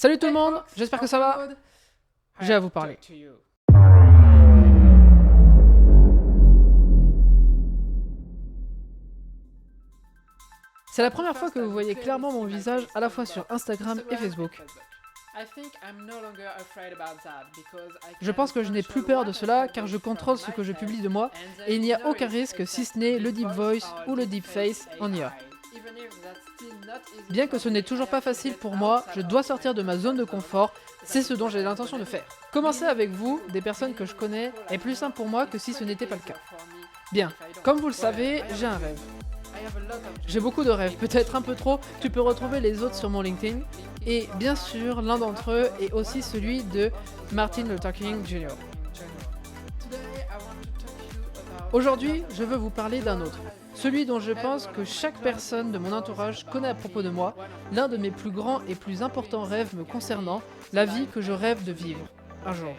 Salut tout le monde, j'espère que ça va. J'ai à vous parler. C'est la première fois que vous voyez clairement mon visage à la fois sur Instagram et Facebook. Je pense que je n'ai plus peur de cela car je contrôle ce que je publie de moi et il n'y a aucun risque si ce n'est le deep voice ou le deep face en IA. Bien que ce n'est toujours pas facile pour moi, je dois sortir de ma zone de confort, c'est ce dont j'ai l'intention de faire. Commencer avec vous, des personnes que je connais, est plus simple pour moi que si ce n'était pas le cas. Bien, comme vous le savez, j'ai un rêve. J'ai beaucoup de rêves, peut-être un peu trop, tu peux retrouver les autres sur mon LinkedIn. Et bien sûr, l'un d'entre eux est aussi celui de Martin Luther King Jr. Aujourd'hui, je veux vous parler d'un autre. Celui dont je pense que chaque personne de mon entourage connaît à propos de moi, l'un de mes plus grands et plus importants rêves me concernant, la vie que je rêve de vivre, un jour.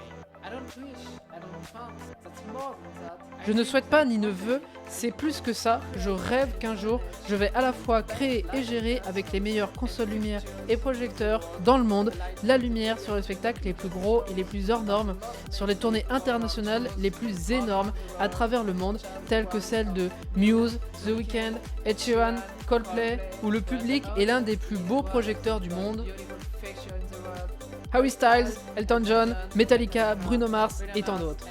Je ne souhaite pas ni ne veux, c'est plus que ça, je rêve qu'un jour, je vais à la fois créer et gérer avec les meilleures consoles lumière et projecteurs dans le monde, la lumière sur les spectacles les plus gros et les plus hors normes, sur les tournées internationales les plus énormes à travers le monde, telles que celles de Muse, The Weeknd, Ed Sheeran, Coldplay, où le public est l'un des plus beaux projecteurs du monde. Harry Styles, Elton John, Metallica, Bruno Mars et tant d'autres.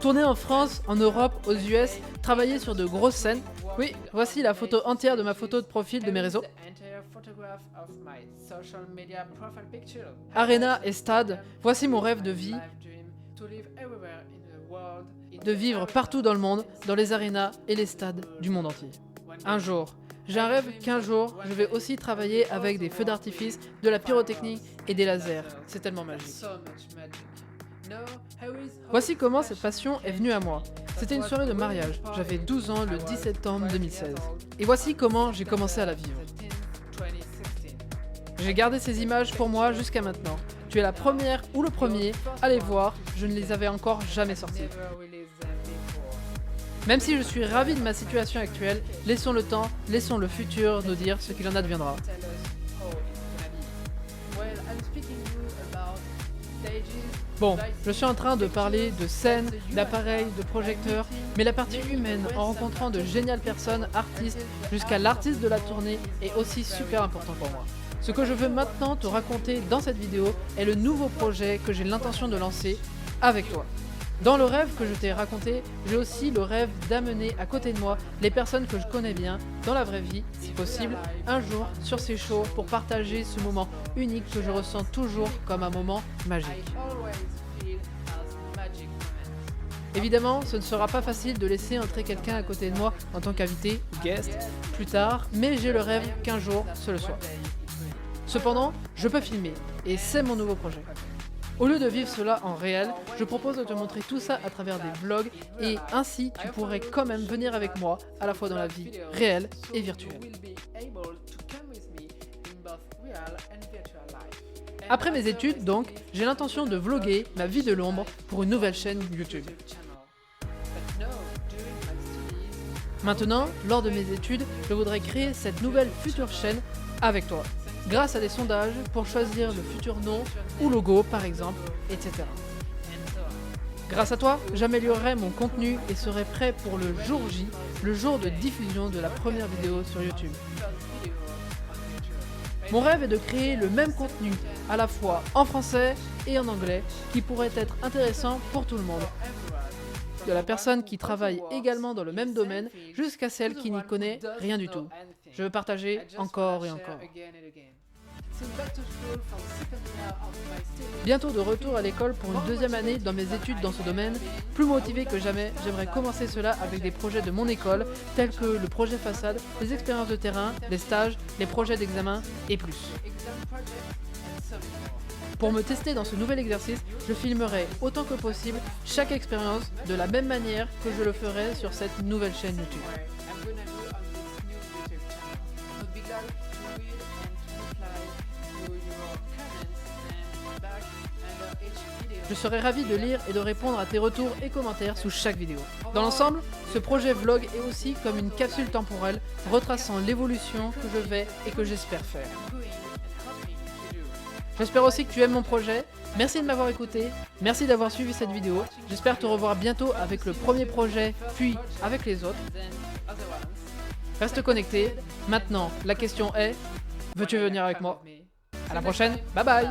Tourner en France, en Europe, aux US, travailler sur de grosses scènes. Oui, voici la photo entière de ma photo de profil de mes réseaux. Arena et stade, voici mon rêve de vie. De vivre partout dans le monde, dans les arénas et les stades du monde entier. Un jour. J'ai un rêve qu'un jour, je vais aussi travailler avec des feux d'artifice, de la pyrotechnie et des lasers. C'est tellement magique. Voici comment cette passion est venue à moi. C'était une soirée de mariage. J'avais 12 ans le 10 septembre 2016. Et voici comment j'ai commencé à la vivre. J'ai gardé ces images pour moi jusqu'à maintenant. Tu es la première ou le premier à les voir, je ne les avais encore jamais sortis. Même si je suis ravi de ma situation actuelle, laissons le temps, laissons le futur nous dire ce qu'il en adviendra. Bon, je suis en train de parler de scènes, d'appareils, de projecteurs, mais la partie humaine, en rencontrant de géniales personnes, artistes, jusqu'à l'artiste de la tournée, est aussi super important pour moi. Ce que je veux maintenant te raconter dans cette vidéo est le nouveau projet que j'ai l'intention de lancer avec toi. Dans le rêve que je t'ai raconté, j'ai aussi le rêve d'amener à côté de moi les personnes que je connais bien, dans la vraie vie, si possible, un jour sur ces shows pour partager ce moment unique que je ressens toujours comme un moment magique. Évidemment, ce ne sera pas facile de laisser entrer quelqu'un à côté de moi en tant qu'invité ou guest plus tard, mais j'ai le rêve qu'un jour ce le soit. Cependant, je peux filmer, et c'est mon nouveau projet. Au lieu de vivre cela en réel, je propose de te montrer tout ça à travers des vlogs et ainsi tu pourrais quand même venir avec moi à la fois dans la vie réelle et virtuelle. Après mes études donc, j'ai l'intention de vlogger ma vie de l'ombre pour une nouvelle chaîne YouTube. Maintenant, lors de mes études, je voudrais créer cette nouvelle future chaîne avec toi. Grâce à des sondages pour choisir le futur nom ou logo par exemple, etc. Grâce à toi, j'améliorerai mon contenu et serai prêt pour le jour J, le jour de diffusion de la première vidéo sur YouTube. Mon rêve est de créer le même contenu, à la fois en français et en anglais, qui pourrait être intéressant pour tout le monde. De la personne qui travaille également dans le même domaine jusqu'à celle qui n'y connaît rien du tout. Je veux partager encore et encore. Bientôt de retour à l'école pour une deuxième année dans mes études dans ce domaine, plus motivé que jamais, j'aimerais commencer cela avec des projets de mon école, tels que le projet façade, les expériences de terrain, les stages, les projets d'examen et plus. Pour me tester dans ce nouvel exercice, je filmerai autant que possible chaque expérience de la même manière que je le ferai sur cette nouvelle chaîne YouTube. Je serai ravi de lire et de répondre à tes retours et commentaires sous chaque vidéo. Dans l'ensemble, ce projet vlog est aussi comme une capsule temporelle retraçant l'évolution que je vais et que j'espère faire. J'espère aussi que tu aimes mon projet. Merci de m'avoir écouté, merci d'avoir suivi cette vidéo. J'espère te revoir bientôt avec le premier projet, puis avec les autres. Reste connecté. Maintenant, la question est, veux-tu venir avec moi? À la prochaine, bye bye.